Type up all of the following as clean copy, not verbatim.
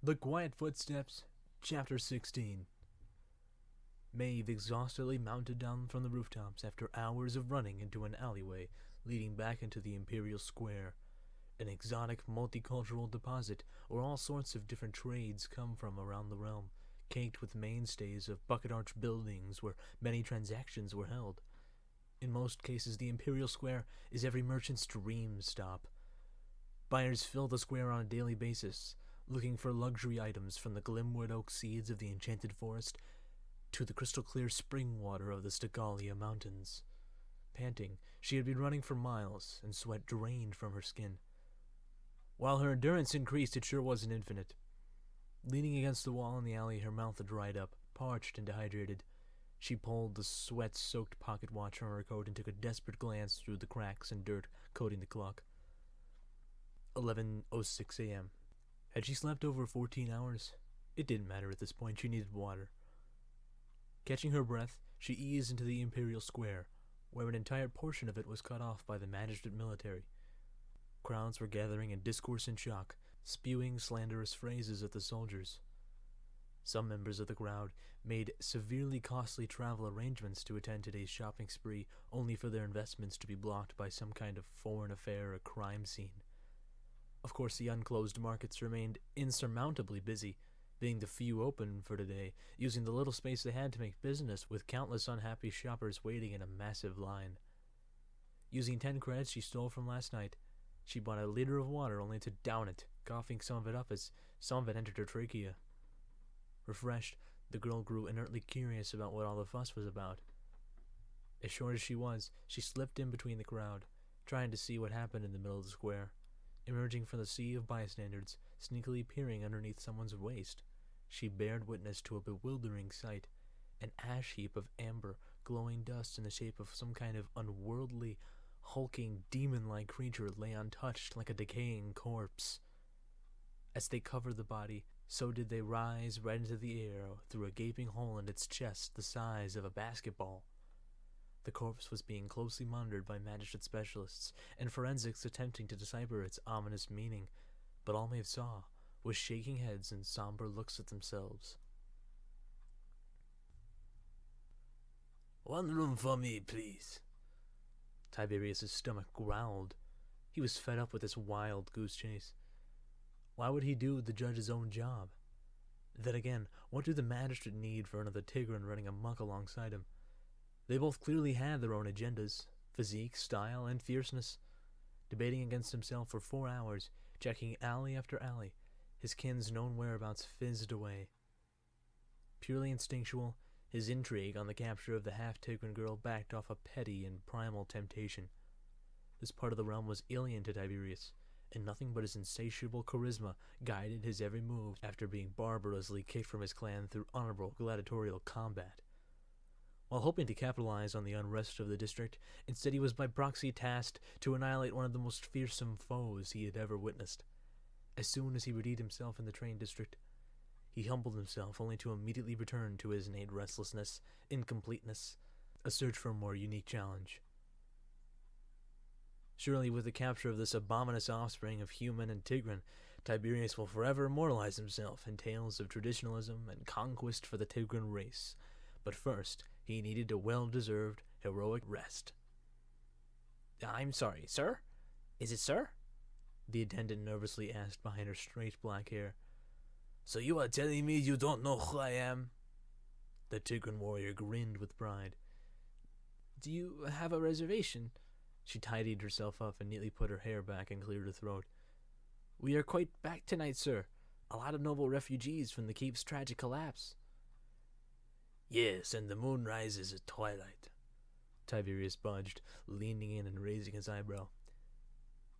The Quiet Footsteps, Chapter 16. Maeve exhaustedly mounted down from the rooftops after hours of running into an alleyway leading back into the Imperial Square, an exotic multicultural deposit where all sorts of different trades come from around the realm, caked with mainstays of bucket-arch buildings where many transactions were held. In most cases, the Imperial Square is every merchant's dream stop. Buyers fill the square on a daily basis, looking for luxury items from the glimwood oak seeds of the enchanted forest to the crystal-clear spring water of the Stagalia Mountains. Panting, she had been running for miles, and sweat drained from her skin. While her endurance increased, it sure wasn't infinite. Leaning against the wall in the alley, her mouth dried up, parched and dehydrated. She pulled the sweat-soaked pocket watch from her coat and took a desperate glance through the cracks and dirt coating the clock. 11:06 a.m. Had she slept over 14 hours? It didn't matter at this point. She needed water. Catching her breath, she eased into the Imperial Square, where an entire portion of it was cut off by the magistrate military. Crowds were gathering in discourse and shock, spewing slanderous phrases at the soldiers. Some members of the crowd made severely costly travel arrangements to attend today's shopping spree, only for their investments to be blocked by some kind of foreign affair or crime scene. Of course, the unclosed markets remained insurmountably busy, being the few open for today, using the little space they had to make business, with countless unhappy shoppers waiting in a massive line. Using 10 credits she stole from last night, she bought a liter of water only to down it, coughing some of it up as some of it entered her trachea. Refreshed, the girl grew inertly curious about what all the fuss was about. As short as she was, she slipped in between the crowd, trying to see what happened in the middle of the square. Emerging from the sea of bystanders, sneakily peering underneath someone's waist, she bared witness to a bewildering sight, an ash heap of amber, glowing dust in the shape of some kind of unworldly, hulking, demon-like creature lay untouched like a decaying corpse. As they covered the body, so did they rise right into the air through a gaping hole in its chest the size of a basketball. The corpse was being closely monitored by magistrate specialists and forensics attempting to decipher its ominous meaning, but all Maeve saw was shaking heads and somber looks at themselves. "One room for me, please." Tiberius's stomach growled. He was fed up with this wild goose chase. Why would he do the judge's own job? Then again, what did the magistrate need for another Tigran running amok alongside him? They both clearly had their own agendas, physique, style, and fierceness. Debating against himself for 4 hours, checking alley after alley, his kin's known whereabouts fizzed away. Purely instinctual, his intrigue on the capture of the half-Tigran girl backed off a petty and primal temptation. This part of the realm was alien to Tiberius, and nothing but his insatiable charisma guided his every move after being barbarously kicked from his clan through honorable gladiatorial combat. While hoping to capitalize on the unrest of the district, instead he was by proxy tasked to annihilate one of the most fearsome foes he had ever witnessed. As soon as he redeemed himself in the train district, he humbled himself only to immediately return to his innate restlessness, incompleteness, a search for a more unique challenge. Surely with the capture of this abominous offspring of human and Tigran, Tiberius will forever immortalize himself in tales of traditionalism and conquest for the Tigran race. But first, he needed a well-deserved, heroic rest. "I'm sorry, sir? Is it sir?" the attendant nervously asked behind her straight black hair. "So you are telling me you don't know who I am?" The Tigran warrior grinned with pride. "Do you have a reservation?" She tidied herself up and neatly put her hair back and cleared her throat. "We are quite back tonight, sir. A lot of noble refugees from the keep's tragic collapse." "Yes, and the moon rises at twilight." Tiberius budged, leaning in and raising his eyebrow.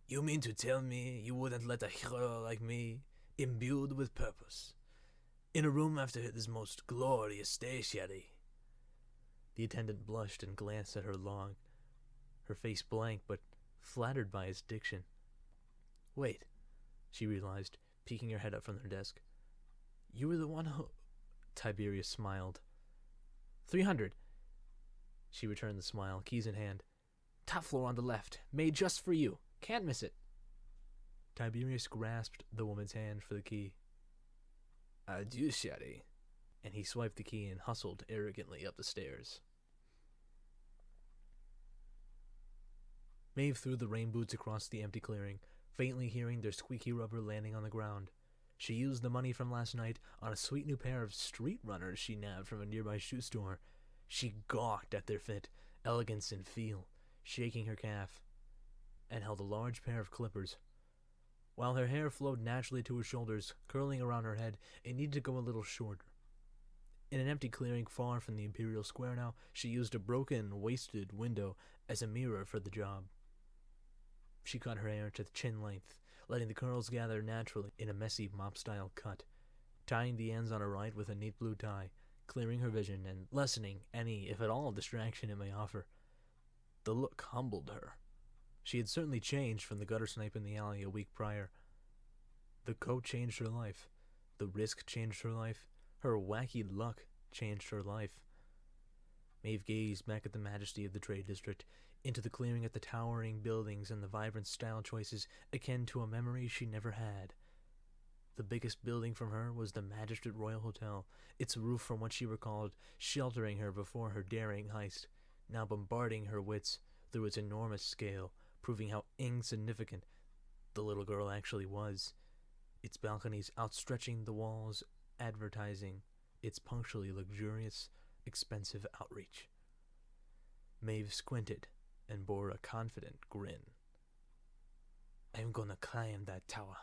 "You mean to tell me you wouldn't let a hero like me, imbued with purpose, in a room after this most glorious stationery?" The attendant blushed and glanced at her long, her face blank but flattered by his diction. "Wait," she realized, peeking her head up from her desk. "You were the one who—" Tiberius smiled. 300. She returned the smile, keys in hand. "Top floor on the left. Made just for you. Can't miss it." Tiberius grasped the woman's hand for the key. adversary. And he swiped the key and hustled arrogantly up the stairs. Maeve threw the rain boots across the empty clearing, faintly hearing their squeaky rubber landing on the ground. She used the money from last night on a sweet new pair of street runners she nabbed from a nearby shoe store. She gawked at their fit, elegance, and feel, shaking her calf, and held a large pair of clippers. While her hair flowed naturally to her shoulders, curling around her head, it needed to go a little shorter. In an empty clearing far from the Imperial Square now, she used a broken, wasted window as a mirror for the job. She cut her hair to chin length, letting the curls gather naturally in a messy mop-style cut, tying the ends on her right with a neat blue tie, clearing her vision and lessening any, if at all, distraction it may offer. The look humbled her. She had certainly changed from the gutter snipe in the alley a week prior. The coat changed her life. The risk changed her life. Her wacky luck changed her life. Maeve gazed back at the majesty of the trade district, into the clearing at the towering buildings and the vibrant style choices akin to a memory she never had. The biggest building from her was the Magistrate Royal Hotel, its roof from what she recalled sheltering her before her daring heist, now bombarding her wits through its enormous scale, proving how insignificant the little girl actually was, its balconies outstretching the walls, advertising its punctually luxurious, expensive outreach. Maeve squinted and bore a confident grin. I'm gonna climb that tower,